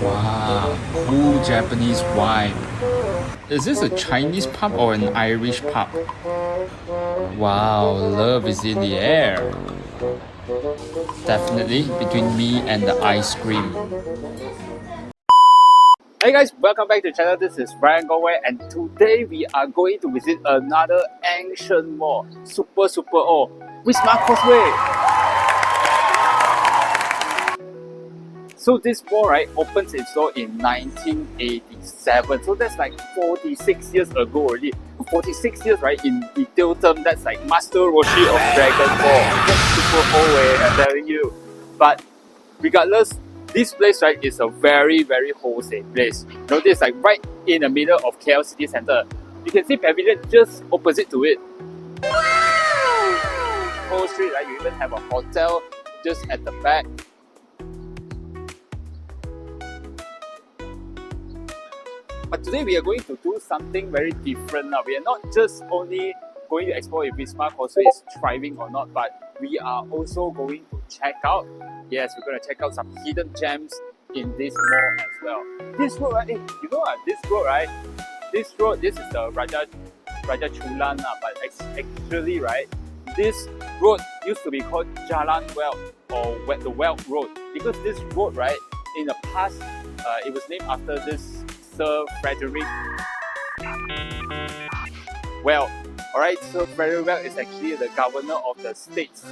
Wow, cool Japanese vibe. Is this a Chinese pub or an Irish pub? Wow, love is in the air. Definitely between me and the ice cream. Hey guys, welcome back to the channel. This is Brian Cosway, and today we are going to visit another ancient mall. Super old. Wisma Cosway. So this mall, right, opens its door in 1987. So that's like 46 years ago already. 46 years, right, in detail term, that's like Master Roshi of Dragon Ball. That's super old, I'm telling you. But regardless, this place, right, is a very wholesale place. Notice, like right in the middle of KL City Centre. You can see Pavilion just opposite to it. Whole street, right, you even have a hotel just at the back. But today we are going to do something very different now. We are not just only going to explore if Wisma Causeway is thriving or not, but we are also going to check out, yes, we're going to check out some hidden gems in this mall as well. This road, right, you know what, this road, right, this is the Raja Chulan, but actually, right, this road used to be called Jalan Welt or the Welt Road, because this road, right, in the past, it was named after this Sir Frederick Well. Alright, so Frederick Well is actually the governor of the Straits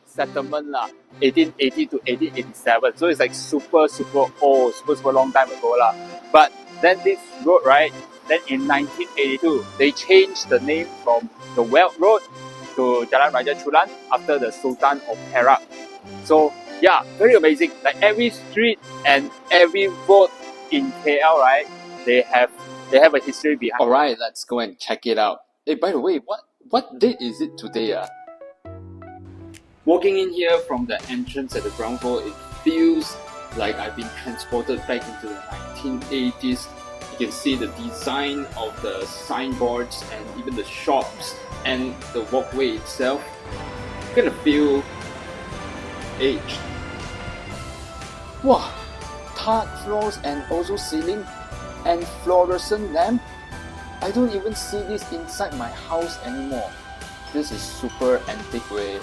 Settlement 1880 to 1887. So it's like super old, super long time ago lah. But then this road, right, then in 1982, they changed the name from the Welt Road to Jalan Raja Chulan after the Sultan of Perak. So yeah, very amazing. Like every street and every road in KL, right, they have a history behind. Alright, let's go and check it out. Hey, by the way, what date is it today? Walking in here from the entrance at the ground floor, it feels like I've been transported back into the 1980s. You can see the design of the signboards and even the shops and the walkway itself. You're gonna feel aged. Wow! Tiled floors and also ceiling and fluorescent lamp. I don't even see this inside my house anymore. This is super antique way.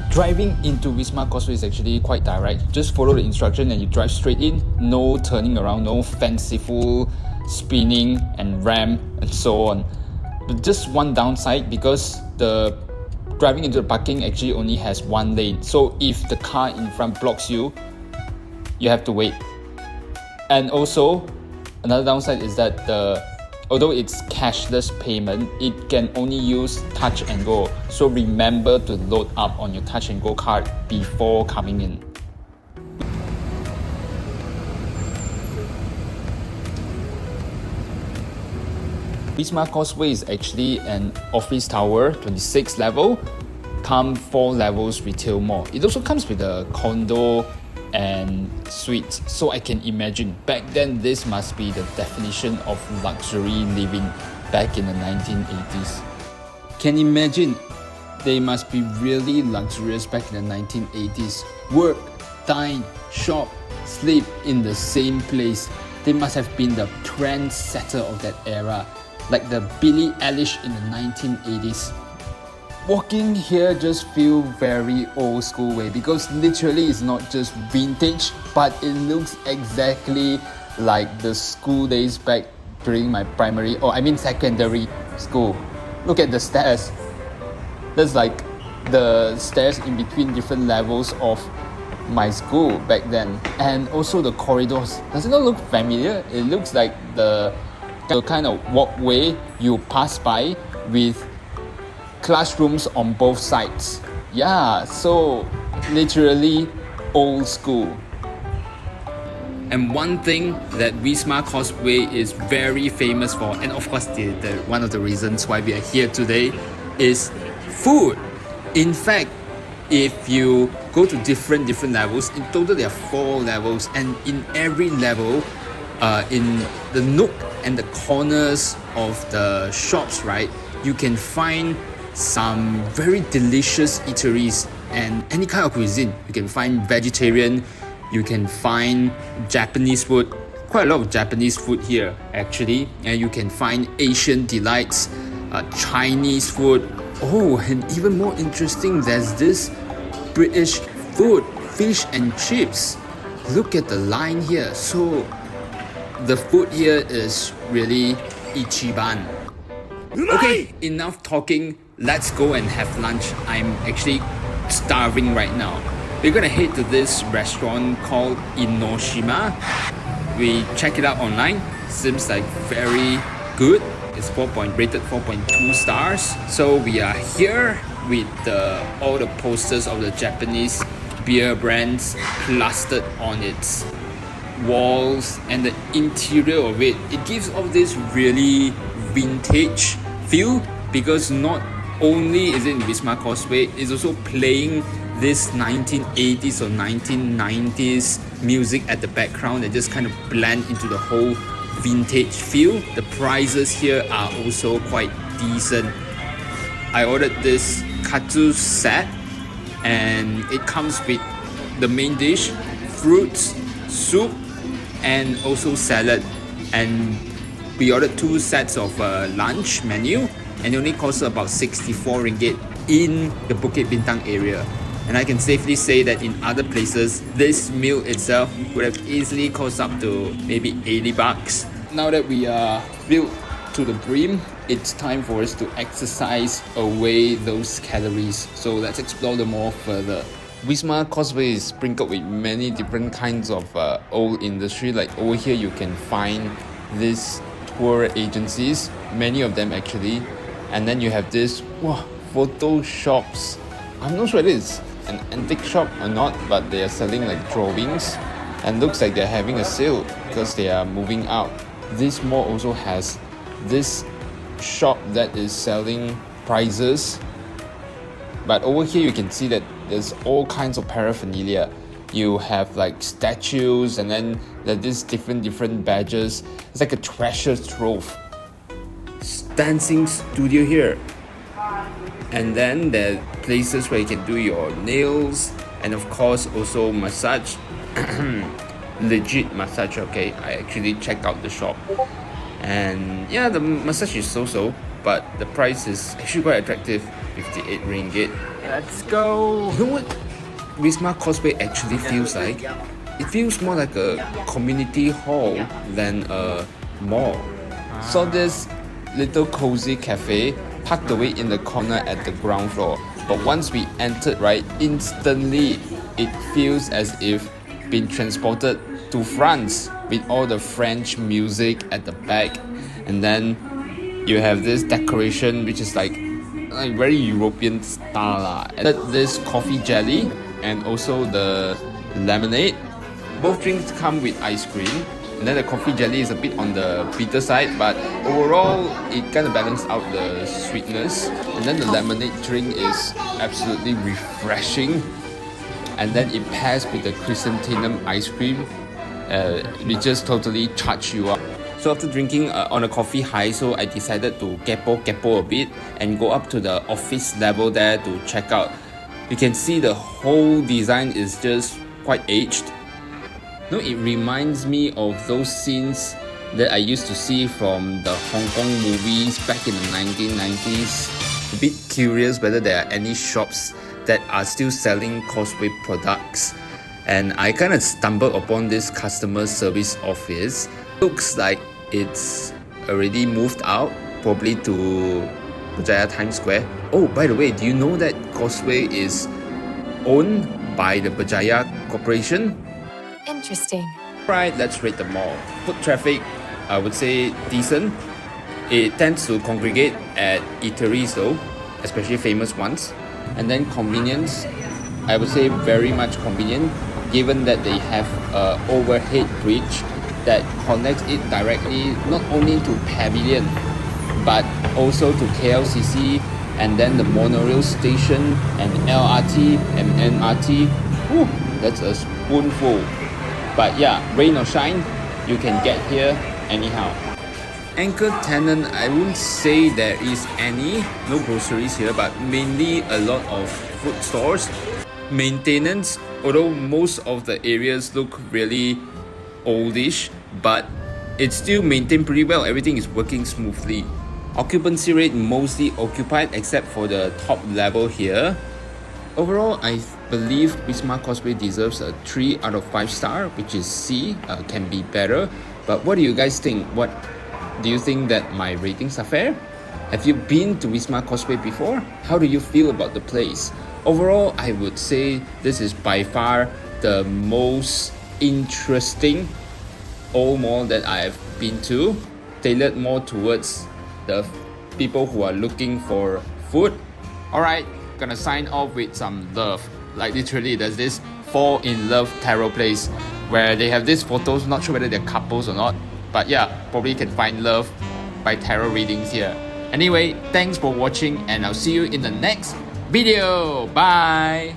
Driving into Wisma Causeway is actually quite direct. Just follow the instruction and you drive straight in. No turning around, no fanciful spinning and ramp and so on. But just one downside, because the driving into the parking actually only has one lane. So if the car in front blocks you, you have to wait. And also, another downside is that although it's cashless payment, it can only use touch and go. So remember to load up on your touch and go card before coming in. Wisma Causeway is actually an office tower, 26 level, come 4 levels retail mall. It also comes with a condo and suites. So I can imagine back then this must be the definition of luxury living back in the 1980s. Can imagine they must be really luxurious back in the 1980s. Work, dine, shop, sleep in the same place. They must have been the trendsetter of that era, like the Billie Eilish in the 1980s. Walking here just feel very old school way, because literally it's not just vintage, but it looks exactly like the school days back during my secondary school. Look at the stairs. That's like the stairs in between different levels of my school back then. And also the corridors. Does it not look familiar? It looks like the kind of walkway you pass by with classrooms on both sides. Yeah, so literally old school. And one thing that Wisma Causeway is very famous for, and of course the one of the reasons why we are here today, is food. In fact, if you go to different levels, in total there are 4 levels, and in every level, in the nook and the corners of the shops, right, you can find some very delicious eateries and any kind of cuisine. You can find vegetarian, you can find Japanese food, quite a lot of Japanese food here actually, and you can find Asian delights, Chinese food. Oh, and even more interesting, there's this British food, fish and chips. Look at the line here. So the food here is really ichiban. Okay, enough talking. Let's go and have lunch. I'm actually starving right now. We're gonna head to this restaurant called Inoshima. We check it out online. Seems like very good. It's rated 4.2 stars. So we are here with all the posters of the Japanese beer brands plastered on its walls, and the interior of it gives off this really vintage feel, because not only is it in Wisma Cosway, it's also playing this 1980s or 1990s music at the background that just kind of blend into the whole vintage feel. The prices here are also quite decent. I ordered this katsu set, and it comes with the main dish, fruits, soup, and also salad. And we ordered 2 sets of lunch menu, and it only costs about 64 ringgit in the Bukit Bintang area. And I can safely say that in other places, this meal itself would have easily cost up to maybe 80 bucks. Now that we are filled to the brim, it's time for us to exercise away those calories. So let's explore the mall further. Wisma Causeway is sprinkled with many different kinds of old industry. Like over here, you can find these tour agencies, many of them actually. And then you have this photo shops. I'm not sure it is an antique shop or not, but they are selling like drawings, and looks like they're having a sale because they are moving out. This mall also has this shop that is selling prizes, but over here you can see that there's all kinds of paraphernalia. You have like statues, and then there's this different badges. It's like a treasure trove. Dancing studio here. And then there are places where you can do your nails, and of course also massage. Legit massage, okay? I actually checked out the shop, and yeah, the massage is so, but the price is actually quite attractive, 58 ringgit. Let's go! You know what Wisma Causeway actually feels like? It feels more like a community hall than a mall. So this little cozy cafe tucked away in the corner at the ground floor. But once we entered, right, instantly it feels as if being transported to France with all the French music at the back. And then you have this decoration which is like very European style. And this coffee jelly and also the lemonade. Both drinks come with ice cream. And then the coffee jelly is a bit on the bitter side, but overall it kind of balances out the sweetness. And then the lemonade drink is absolutely refreshing. And then it pairs with the chrysanthemum ice cream. It just totally charge you up. So after drinking on a coffee high, so I decided to kepo a bit and go up to the office level there to check out. You can see the whole design is just quite aged. No, it reminds me of those scenes that I used to see from the Hong Kong movies back in the 1990s. A bit curious whether there are any shops that are still selling Causeway products. And I kind of stumbled upon this customer service office. Looks like it's already moved out, probably to Berjaya Times Square. Oh, by the way, do you know that Causeway is owned by the Berjaya Corporation? Interesting. Right, let's rate the mall. Foot traffic, I would say decent. It tends to congregate at eateries though, especially famous ones. And then convenience, I would say very much convenient, given that they have an overhead bridge that connects it directly not only to Pavilion but also to KLCC, and then the monorail station and LRT and MRT. Whew, that's a spoonful. But yeah, rain or shine, you can get here anyhow. Anchor tenant, I wouldn't say there is any, no groceries here, but mainly a lot of food stores. Maintenance, although most of the areas look really oldish, but it's still maintained pretty well. Everything is working smoothly. Occupancy rate mostly occupied except for the top level here. Overall, I believe Wisma Causeway deserves a 3 out of 5 star, which is C, can be better. But what do you guys think? What do you think that my ratings are fair? Have you been to Wisma Causeway before? How do you feel about the place? Overall, I would say this is by far the most interesting old mall that I've been to, tailored more towards the people who are looking for food. Alright, gonna sign off with some love. Like literally, there's this fall in love tarot place where they have these photos, not sure whether they're couples or not, but yeah, probably can find love by tarot readings here. Anyway, thanks for watching and I'll see you in the next video. Bye!